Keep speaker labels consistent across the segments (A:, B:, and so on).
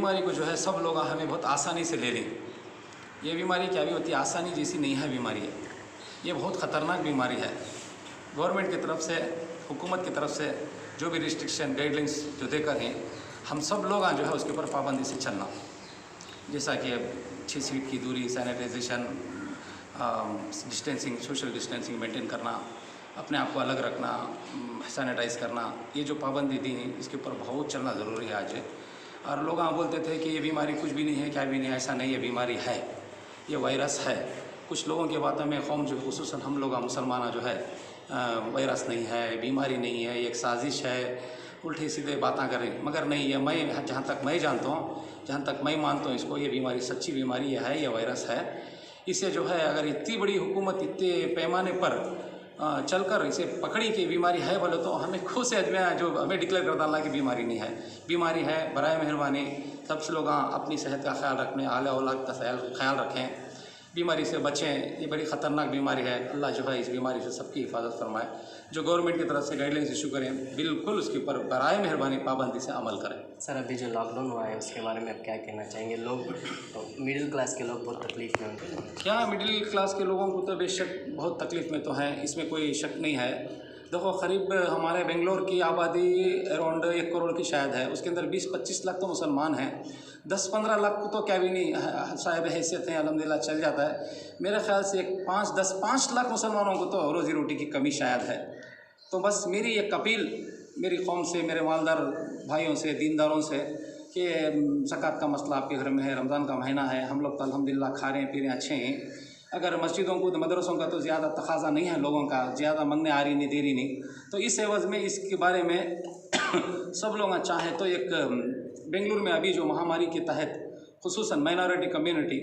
A: बीमारी को जो है सब लोग हमें बहुत आसानी से ले लें। ये बीमारी क्या भी होती है, आसानी जैसी नहीं है बीमारी है, ये बहुत ख़तरनाक बीमारी है। गवर्नमेंट की तरफ से, हुकूमत की तरफ से जो भी रिस्ट्रिक्शन गाइडलाइंस जो देकर हैं, हम सब लोग जो है उसके ऊपर पाबंदी से चलना, जैसा कि 6 फीट की दूरी, sanitization, distancing, social distancing maintain करना, अपने आप को अलग रखना, सैनिटाइज़ करना, ये जो पाबंदी दी है इसके ऊपर बहुत चलना ज़रूरी है आज। और लोग बोलते थे कि ये बीमारी कुछ भी नहीं है, क्या भी नहीं है, ऐसा नहीं है, बीमारी है, ये वायरस है। कुछ लोगों की बातों में कौम जो खुसूसन हम लोग मुसलमान जो है वायरस नहीं है, बीमारी नहीं है, ये एक साजिश है, उल्टे सीधे बातें करें, मगर नहीं है। मैं जहाँ तक मैं जानता हूँ, जहाँ तक मैं मानता हूँ इसको, ये बीमारी सच्ची बीमारी है, ये वायरस है। इसे जो है अगर इतनी बड़ी हुकूमत इतने पैमाने पर चलकर इसे पकड़ी कि बीमारी है बोले तो हमें खुद से जो हमें डिक्लेयर कर डालना कि बीमारी नहीं है। बीमारी है, बराए मेहरबानी सबसे लोग अपनी सेहत का ख्याल रखने, आले औलाद का ख्याल रखें, बीमारी से बचें। ये बड़ी ख़तरनाक बीमारी है, अल्लाह जो है इस बीमारी से सबकी हिफाजत फरमाए। जो गवर्नमेंट की तरफ से गाइडलाइंस इशू करें, बिल्कुल उसके ऊपर बराए मेहरबानी पाबंदी से अमल करें।
B: सर, अभी जो लॉकडाउन हुआ है उसके बारे में आप क्या कहना चाहेंगे? लोग मिडिल क्लास के लोग बहुत तकलीफ़ में हैं।
A: क्या मिडिल क्लास के लोगों को तो बेशक बहुत तकलीफ़ में तो हैं, इसमें कोई शक नहीं है। देखो, करीब हमारे बेंगलोर की आबादी अराउंड 1 करोड़ की शायद है, उसके अंदर 20-25 लाख तो मुसलमान हैं, 10-15 लाख को तो क्या भी नहीं साहिब हैसियत हैं, अल्हम्दुलिल्लाह चल जाता है। मेरे ख्याल से 5 लाख मुसलमानों को तो रोज़ी रोटी की कमी शायद है। तो बस मेरी एक अपील मेरी कौम से, मेरे मालदार भाइयों से, दीनदारों से, कि ज़कात का मसला आपके घर में है, रमज़ान का महीना है, हम लोग तो अल्हम्दुलिल्लाह खा रहे हैं, पी रहे हैं, अच्छे हैं। अगर मस्जिदों को, मदरसों का तो ज़्यादा तकाजा नहीं है, लोगों का ज़्यादा मंगने आ रही नहीं, दे रही नहीं, तो इस एवज़ में इसके बारे में सब लोग चाहें तो एक बेंगलुरु में अभी जो महामारी के तहत खुसूसन माइनॉरिटी कम्युनिटी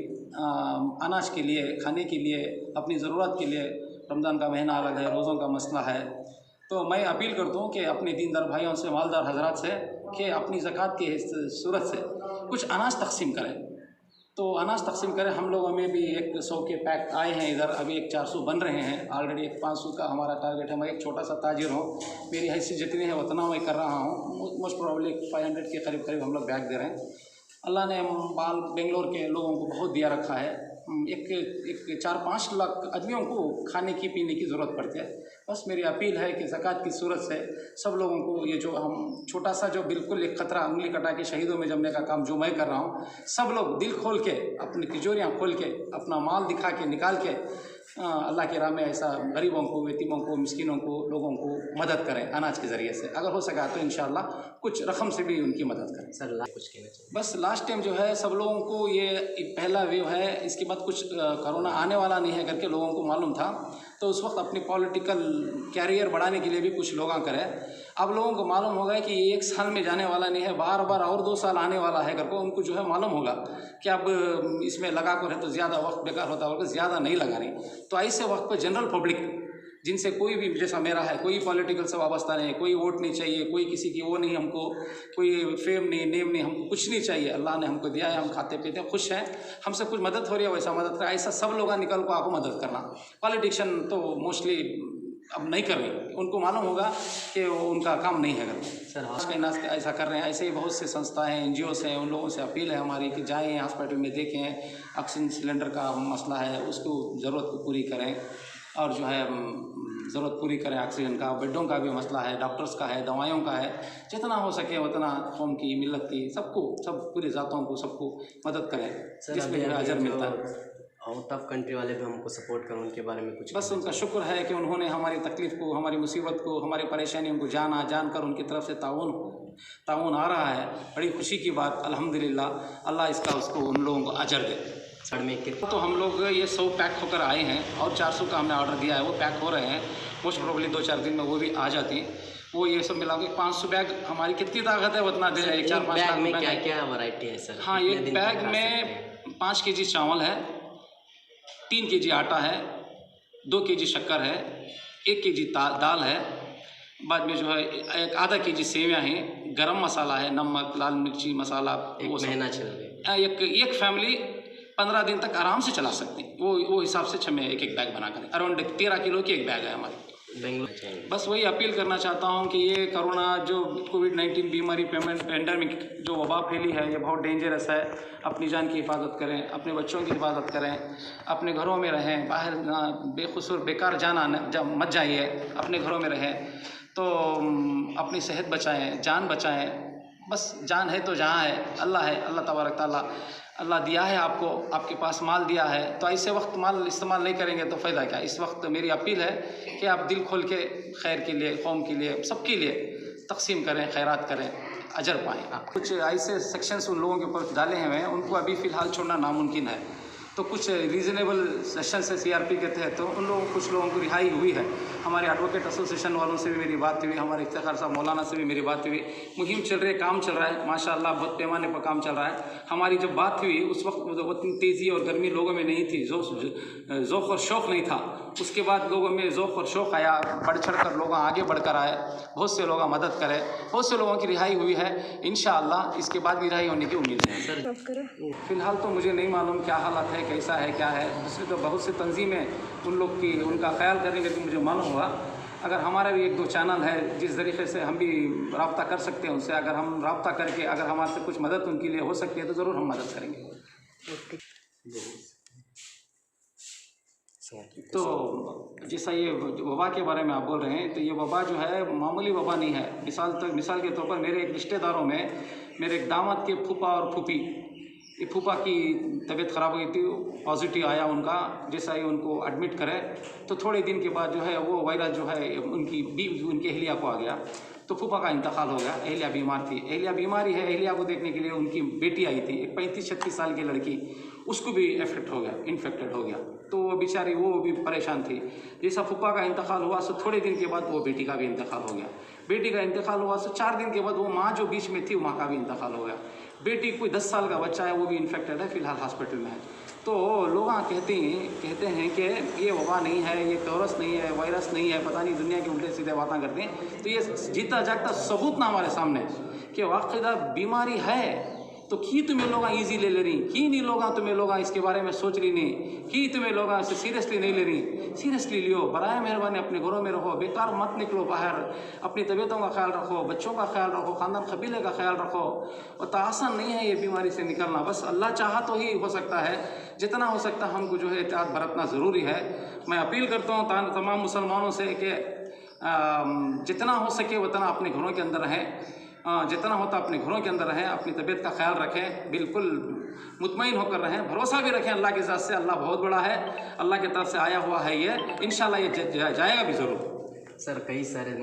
A: अनाज के लिए, खाने के लिए, अपनी ज़रूरत के लिए, रमज़ान का महीना अलग है, रोज़ों का मसला है, तो मैं अपील करता हूँ कि अपने दीनदार भाइयों से, मालदार हजरात से, कि अपनी ज़कात की सूरत से कुछ अनाज तकसीम करें। तो अनाज तकसीम करें। हम लोगों में भी 100 के पैक आए हैं इधर, अभी 400 बन रहे हैं, ऑलरेडी 500 का हमारा टारगेट है। मैं एक छोटा सा ताजिर हूँ, मेरी हैसियत जितनी है उतना मैं कर रहा हूँ। मोस्ट प्रॉब्ली 500 के करीब हम लोग बैग दे रहे हैं। अल्लाह ने बेंगलोर के लोगों को बहुत दिया रखा है। एक 4-5 लाख आदमियों को खाने की, पीने की ज़रूरत पड़ती है। बस मेरी अपील है कि ज़कात की सूरत से सब लोगों को, ये जो हम छोटा सा जो बिल्कुल एक ख़तरा उंगली कटा के शहीदों में जमने का काम जो मैं कर रहा हूँ, सब लोग दिल खोल के, अपनी तिजोरियाँ खोल के, अपना माल दिखा के, निकाल के अल्लाह के राह में ऐसा गरीबों को, यतीमों को, मिस्किनों को, लोगों को मदद करें अनाज के ज़रिए से। अगर हो सका तो इंशाअल्लाह कुछ रकम से भी उनकी मदद करें।
B: सर, कुछ कहना चाहिए? बस
A: लास्ट टाइम जो है सब लोगों को, ये पहला वेव है, इसके बाद कुछ कोरोना आने वाला नहीं है करके लोगों को मालूम था, तो उस वक्त अपनी पॉलिटिकल कैरियर बढ़ाने के लिए भी कुछ लोग करें। अब लोगों को मालूम होगा कि ये 1 साल में जाने वाला नहीं है, बार और 2 साल आने वाला है करके उनको जो है मालूम होगा कि अब इसमें लगा कर है तो ज़्यादा वक्त बेकार होता होगा, ज़्यादा नहीं लगा रही। तो ऐसे वक्त पर जनरल पब्लिक जिनसे कोई भी, जैसा मेरा है, कोई पॉलिटिकल से वाबस्ता नहीं है, कोई वोट नहीं चाहिए, कोई किसी की वो नहीं, हमको कोई फेम नहीं, नेम नहीं, हमको कुछ नहीं चाहिए। अल्लाह ने हमको दिया है, हम खाते पीते हैं, खुश हैं, हमसे कुछ मदद हो रही है वैसा मदद करें। ऐसा सब लोग निकल को आपको मदद करना। पॉलिटिशियन तो मोस्टली अब नहीं कर रहे, उनको मालूम होगा कि उनका काम नहीं है करना।
B: सर,
A: हॉस्पिटल ऐसा कर रहे हैं। ऐसे ही बहुत से संस्थाएं हैं, NGOs हैं, उन लोगों से अपील है हमारी कि जाएँ हॉस्पिटल में, देखें, ऑक्सीजन सिलेंडर का मसला है, उसको ज़रूरत को पूरी करें, और जो है ज़रूरत पूरी करें ऑक्सीजन का, बेडों का भी मसला है, डॉक्टर्स का है, दवाइयों का है, जितना हो सके उतना कौम की, मिलत की, सबको, सब पूरी ज़ातों को, सबको मदद करें, जिसमें अजर मिलता है।
B: आउट ऑफ कंट्री वाले भी हमको सपोर्ट करें, उनके बारे में कुछ?
A: बस उनका शुक्र है कि उन्होंने हमारी तकलीफ़ को, हमारी मुसीबत को, हमारी परेशानियों को जानकर उनकी तरफ से ताउन आ रहा है। बड़ी खुशी की बात, अल्हम्दुलिल्लाह। अल्लाह इसका उसको, उन लोगों को अजर दे।
B: सर, में
A: तो हम लोग ये 100 पैक होकर आए हैं और 400 का हमने ऑर्डर दिया है, वो पैक हो रहे हैं। मोस्ट प्रोबेबली 2-4 दिन में वो भी आ जाती हैं। वो ये सब मिला के 500 बैग, हमारी कितनी ताकत है उतना दे जाए। 4-5
B: बैग में क्या वैरायटी है सर?
A: हाँ, एक बैग में 5 kg चावल है, 3 kg आटा है, 2 kg शक्कर है, 1 kg दाल है, बाद में जो है एक आधा kg सेवियाँ हैं, गरम मसाला है, नमक, लाल मिर्ची मसाला।
B: वो महीना चल गया।
A: एक फैमिली 15 दिन तक आराम से चला सकती है। वो हिसाब से 6 में एक बैग बना कर, अराउंड 13 किलो की एक बैग है हमारी।
B: बेंगलुरु चाहिए।
A: बस वही अपील करना चाहता हूँ कि ये कोरोना जो कोविड-19 बीमारी पेंडेमिक जो वबा फैली है, ये बहुत डेंजरस है। अपनी जान की हिफाजत करें, अपने बच्चों की हिफाजत करें, अपने घरों में रहें, बाहर बेखसूर बेकार मत जाइए, अपने घरों में रहें। तो अपनी सेहत बचाएं, जान बचाएं। बस जान है तो जहाँ है, अल्लाह तबारक ताला अल्लाह दिया है आपको, आपके पास माल दिया है, तो ऐसे वक्त माल इस्तेमाल नहीं करेंगे तो फ़ायदा क्या। इस वक्त मेरी अपील है कि आप दिल खोल के खैर के लिए, कौम के लिए, सबके लिए तकसीम करें, खैरात करें, अजर पाएँ। कुछ ऐसे सेक्शंस उन लोगों के ऊपर डाले हुए हैं, उनको अभी फ़िलहाल छोड़ना नामुमकिन है। तो कुछ रीज़नेबल सेशन से सीआरपी के तहत तो उन लोगों कुछ लोगों को रिहाई हुई है। हमारे एडवोकेट एसोसिएशन वालों से भी मेरी बात हुई, हमारे इफ्तिखार साहब मौलाना से भी मेरी बात हुई। मुहिम चल रही है, काम चल रहा है, माशाअल्लाह बहुत पैमाने पर काम चल रहा है। हमारी जब बात हुई उस वक्त उतनी तेज़ी और गर्मी लोगों में नहीं थी, ज़ौक़ और शौक़ नहीं था। उसके बाद लोगों में ज़ौक़ और शौक़ आया, बढ़ चढ़ कर लोग आगे बढ़कर आए, बहुत से लोग मदद करें, बहुत से लोगों की रिहाई हुई है। इंशाअल्लाह इसके बाद भी रिहाई होने की उम्मीद है। फ़िलहाल तो मुझे नहीं मालूम क्या हालत है, कैसा है, क्या है। दूसरी तो बहुत सी तंजीमें उन लोग की उनका ख्याल करेंगे तो मुझे मालूम हुआ। अगर हमारा भी 1-2 चैनल है जिस तरीके से हम भी रब्ता कर सकते हैं उनसे, अगर हम रब्ता करके अगर हमारे से कुछ मदद उनके लिए हो सकती है तो ज़रूर हम मदद करेंगे। तो जैसा ये वबा के बारे में आप बोल रहे हैं, तो ये वबा जो है मामूली वबा नहीं है। मिसाल के तौर पर मेरे एक रिश्तेदारों में मेरे एक दामाद के फूफा और फूफी, ये फूफा की तबीयत ख़राब हो गई थी, पॉजिटिव आया उनका। जैसा ही उनको एडमिट करे तो थोड़े दिन के बाद जो है वो वायरस जो है उनके अहलिया को आ गया, तो फूफा का इंतकाल हो गया। अहलिया बीमार थी, अहलिया बीमारी है, अहलिया को देखने के लिए उनकी बेटी आई थी, एक 35-36 साल की लड़की, उसको भी इन्फेक्टेड हो गया। तो वो बेचारी वो भी परेशान थी। जैसा फूफा का इंतकाल हुआ सो थोड़े दिन के बाद वो बेटी का भी इंतकाल हो गया। बेटी का इंतकाल हुआ सो 4 दिन के बाद वो माँ जो बीच में थी, माँ का भी इंतकाल हो गया। बेटी कोई 10 साल का बच्चा है, वो भी इन्फेक्टेड है, फ़िलहाल हॉस्पिटल में है। तो लोग कहते हैं कि ये वबा नहीं है, ये टोरस नहीं है, वायरस नहीं है, पता नहीं दुनिया के उल्टे सीधे बातें करते हैं। तो ये जीता जागता सबूत ना हमारे सामने कि वाक़ई बीमारी है, तो की तुम्हें लोग ईजी ले रही, की नहीं लोग तुम्हें लोग इसके बारे में सोच रही नहीं, की तुम्हें लोग इसे सीरियसली नहीं ले रही। सीरियसली लियो, बराए मेहरबानी अपने घरों में रहो, बेकार मत निकलो बाहर, अपनी तबीयतों का ख्याल रखो, बच्चों का ख्याल रखो, ख़ानदान कबीले का ख्याल रखो। और तो आसान नहीं है ये बीमारी से निकलना, बस अल्लाह चाहा तो ही हो सकता है। जितना हो सकता हमको जो है एहतियात बरतना ज़रूरी है। मैं अपील करता हूँ तमाम मुसलमानों से कि जितना हो सके उतना अपने घरों के अंदर रहें, जितना होता अपने घरों के अंदर रहें, अपनी तबीयत का ख्याल रखें, बिल्कुल मुतमईन होकर रहें, भरोसा भी रखें अल्लाह के ज़ात से। अल्लाह बहुत बड़ा है, अल्लाह की तरफ से आया हुआ है ये, इंशाल्लाह ये जाएगा भी ज़रूर।
B: सर कई सारे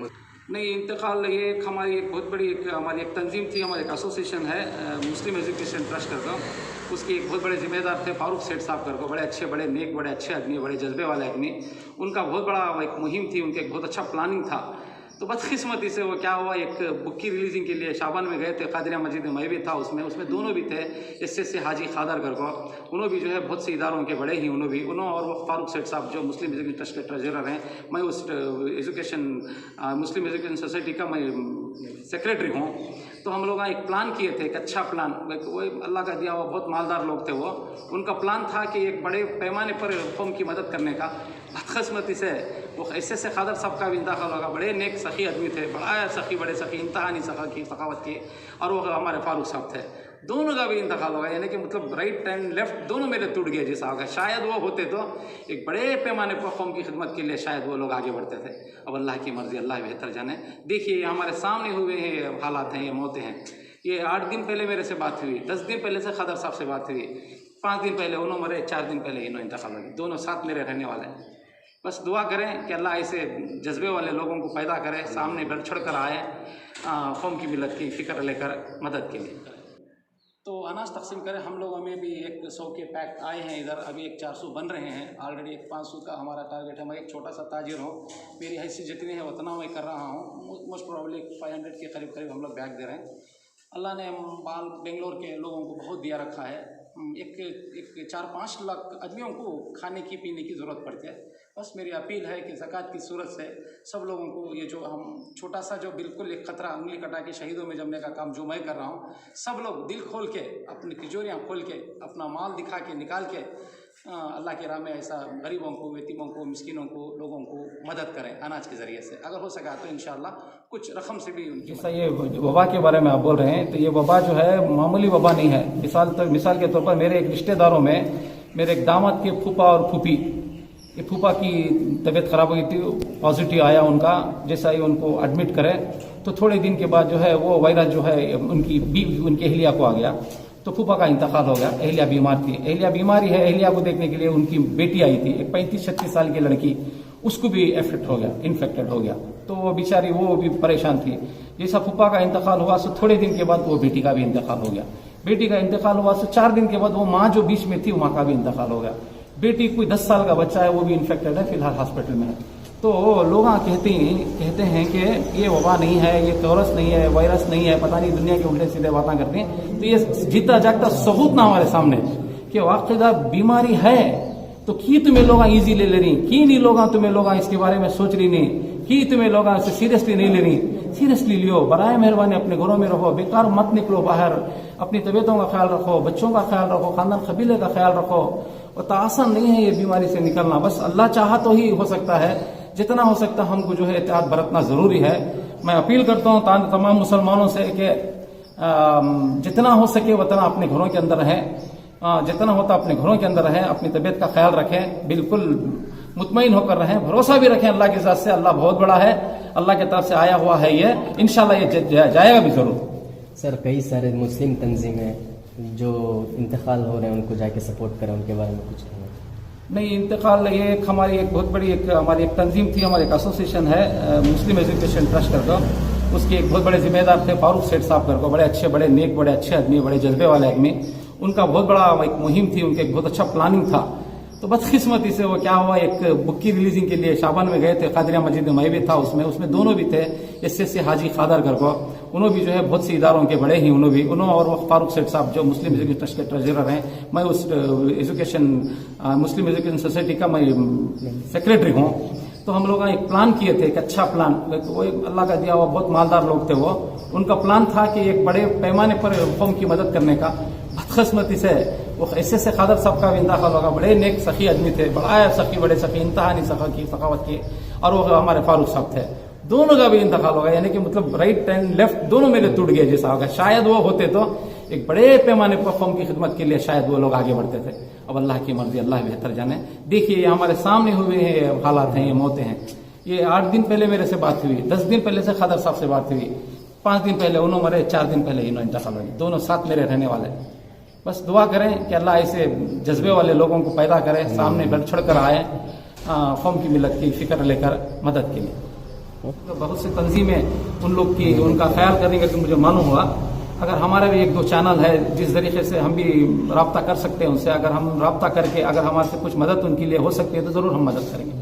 A: नहीं इंतकाल, ये एक हमारी एक बहुत बड़ी हमारी एक तंजीम थी, हमारी एक एसोसिएशन है मुस्लिम एजुकेशन ट्रस्ट करके, उसके एक बहुत बड़े ज़िम्मेदार थे फारूक सेठ साहब करके, बड़े अच्छे, बड़े नेक, बड़े अच्छे आदमी, बड़े जज्बे वाले आदमी। उनका बहुत बड़ा एक मुहिम थी, उनका एक बहुत अच्छा प्लानिंग था। तो बदकिस्मती से वो क्या हुआ, एक बुक की रिलीजिंग के लिए शाबान में गए थे, कादरिया मस्जिद में मैं भी था उसमें दोनों भी थे, एसएससी हाजी खादर करको, उन्होंने भी जो है बहुत से इदारों के बड़े ही उन्होंने और वो फारूक सेठ साहब जो मुस्लिम एजुकेशन ट्रस्ट के ट्रेजरर हैं, मैं उस मुस्लिम एजुकेशन सोसाइटी का मैं सेक्रेटरी हूँ। तो हम लोग एक प्लान किए थे, एक अच्छा प्लान, वो अल्लाह का दिया हुआ बहुत मालदार लोग थे वो। उनका प्लान था कि एक बड़े पैमाने पर कौम की मदद करने का। बदकिस्मती से वो ऐसे खादर साहब का भी इंतकाल होगा, बड़े नेक सखी आदमी थे, बड़ा सखी, बड़े सखी, इंतहा नहीं सखा की सखावत की, और वो हमारे फारूक साहब थे, दोनों का भी इंतकाल होगा। यानी कि मतलब राइट एंड लेफ्ट दोनों मेरे टूट गए जैसा होगा। शायद वो होते तो एक बड़े पैमाने पर कौम की खिदमत के लिए शायद वो लोग आगे बढ़ते थे। अब अल्लाह की मर्ज़ी, अल्लाह बेहतर जाने। देखिए हमारे सामने हुए हैं हालात हैं, ये मौतें हैं। ये 8 दिन पहले मेरे से बात हुई, 10 दिन पहले से खादर साहब से बात हुई, 5 दिन पहले उन्होंने मरे, 4 दिन पहले इन्होंने इंतकाल हो गए, दोनों साथ मेरे रहने वाले हैं। बस दुआ करें कि अल्लाह ऐसे जज्बे वाले लोगों को पैदा करे, सामने बढ़ चढ़ कर आए, कौम की मिलत की फ़िक्र लेकर मदद के लिए। तो अनाज तकसीम करें। हम लोगों में भी 100 के पैक आए हैं इधर, अभी 400 बन रहे हैं, ऑलरेडी 500 का हमारा टारगेट है। मैं एक छोटा सा ताजिर हूँ, मेरी हैसियत जितनी है उतना मैं कर रहा हूँ। मोस्ट प्रॉब्ली 500 के करीब हम लोग बैग दे रहे हैं। अल्लाह ने बेंगलोर के लोगों को बहुत दिया रखा है। एक 4-5 लाख आदमियों को खाने की पीने की ज़रूरत पड़ती है। बस मेरी अपील है कि ज़कात की सूरत से सब लोगों को ये जो हम छोटा सा जो बिल्कुल एक ख़तरा उंगली कटा के शहीदों में जमने का काम जो मैं कर रहा हूँ, सब लोग दिल खोल के, अपनी तिजोरियाँ खोल के, अपना माल दिखा के निकाल के अल्लाह की राह में ऐसा गरीबों को, यतीमों को, मिस्किनों को, लोगों को मदद करें अनाज के ज़रिए से। अगर हो सका तो इंशाअल्लाह कुछ रकम से भी उनकी।
C: जैसा ये वबा के बारे में आप बोल रहे हैं, तो ये वबा जो है मामूली वबा नहीं है। मिसाल के तौर पर मेरे एक रिश्तेदारों में मेरे एक दामाद के फूफा और फूफी, ये फूफा की तबीयत खराब हो गई थी, पॉजिटिव आया उनका। जैसा ही उनको एडमिट करे तो थोड़े दिन के बाद जो है वो वायरस जो है उनकी अहलिया को आ गया, तो फूफा का इंतकाल हो गया। अहलिया बीमार थी, अहलिया बीमारी है, अहलिया को देखने के लिए उनकी बेटी आई थी, एक 35-36 साल की लड़की, उसको भी इन्फेक्टेड हो गया। तो वो बेचारी वो भी परेशान थी। जैसा फूफा का इंतकाल हुआ तो थोड़े दिन के बाद वो बेटी का भी इंतकाल हो गया। बेटी का इंतकाल हुआ तो 4 दिन के बाद वो माँ जो बीच में थी, माँ का भी इंतकाल हो गया। बेटी कोई 10 साल का बच्चा है, वो भी इन्फेक्टेड है, फिलहाल हॉस्पिटल में है। तो लोग कहते हैं कि ये वबा नहीं है, ये चौरस नहीं है, वायरस नहीं है, पता नहीं दुनिया के उल्टे सीधे बातें करते हैं। तो ये जीता जागता सबूत ना हमारे सामने कि वाकई बीमारी है, तो की तुम्हें लोग इजी ले रही, की नहीं लोग तुम्हें लोग इसके बारे में सोच रही नहीं, की तुम्हें लोग इसे सीरियसली नहीं ले रही। सीरियसली लियो, बराए मेहरबानी अपने घरों में रहो, बेकार मत निकलो बाहर, अपनी तबीयतों का ख्याल रखो, बच्चों का ख्याल रखो, खानदान कबीले का ख्याल रखो। और तो आसान नहीं है ये बीमारी से निकलना, बस अल्लाह चाहा तो ही हो सकता है। जितना हो सकता हमको जो है एहतियात बरतना जरूरी है। मैं अपील करता हूँ तमाम मुसलमानों से कि जितना हो सके उतना अपने घरों के अंदर रहें, जितना होता अपने घरों के अंदर रहें, अपनी तबीयत का ख्याल रखें, बिल्कुल मुतमईन होकर रहें, भरोसा भी रखें अल्लाह के साथ से। अल्लाह बहुत बड़ा है, अल्लाह की तरफ से आया हुआ है ये, इंशाल्लाह ये जाएगा भी जरूर।
B: सर कई सारे मुस्लिम तंजीमें जो इंतकाल हो रहे हैं उनको जाके सपोर्ट करें, उनके बारे में कुछ कहना?
C: नहीं, इंतकाल ये हमारी एक बहुत बड़ी हमारी एक तंजीम थी, हमारी एक एसोसिएशन है मुस्लिम एजुकेशन ट्रस्ट करके, उसके एक बहुत बड़े जिम्मेदार थे फारूक सेठ साहब करके, बड़े अच्छे, बड़े नेक, बड़े अच्छे आदमी, बड़े जज्बे वाले आदमी। उनका बहुत बड़ा एक मुहिम थी, उनके एक बहुत अच्छा प्लानिंग था। तो बदकिस्मती से वो क्या हुआ, एक बुक की रिलीजिंग के लिए शाबान में गए थे, कादरिया मस्जिद में मैं भी था उसमें दोनों भी थे, एसएससी हाजी खादर करको, उन्होंने भी जो है बहुत सी इदारों के बड़े ही उन्होंने और वो फारूक सेठ साहब जो मुस्लिम एजुकेशन ट्रस्ट के ट्रेजरर हैं, मैं उस मुस्लिम एजुकेशन सोसाइटी का मैं सेक्रेटरी हूँ। तो हम लोग एक प्लान किए थे, एक अच्छा प्लान, तो वो अल्लाह का दिया हुआ बहुत मालदार लोग थे वो। उनका प्लान था कि एक बड़े पैमाने पर कौम की मदद करने का। बदकिस्मती से वो ऐसे खादर साहब का भी इंतकाल होगा, बड़े नेक सखी आदमी थे, बड़ा सखी, बड़े सखी, इंतहा नहीं सखावत की, और वो हमारे फारूक साहब थे, दोनों का भी इंतकाल होगा। यानी कि मतलब राइट एंड लेफ्ट दोनों मेरे टूट गए जैसा होगा। शायद वो होते तो एक बड़े पैमाने पर कौम की खिदमत के लिए शायद वो लोग आगे बढ़ते थे। अब अल्लाह की मर्जी, अल्लाह बेहतर जाने। देखिए ये हमारे सामने हुए हैं हालात हैं, ये मौतें हैं। ये 8 दिन पहले मेरे से बात हुई, 10 दिन पहले से खादर साहब से बात हुई, 5 दिन पहले उन्होंने मरे, 4 दिन पहले इन्होंने इंतकाल हो गए, दोनों साथ मेरे रहने वाले। बस दुआ करें कि अल्लाह ऐसे जज्बे वाले लोगों को पैदा करे, सामने बढ़ चढ़ कर आए, कौम की मिलत की फिक्र लेकर मदद के लिए। तो बहुत सी तंजीमें उन लोग की, उनका ख्याल करने का मुझे मालूम हुआ। अगर हमारे भी 1-2 चैनल है जिस तरीके से हम भी रब्ता कर सकते हैं उनसे, अगर हम रब्ता करके अगर हमारे से कुछ मदद उनके लिए हो सकती है तो जरूर हम मदद करेंगे।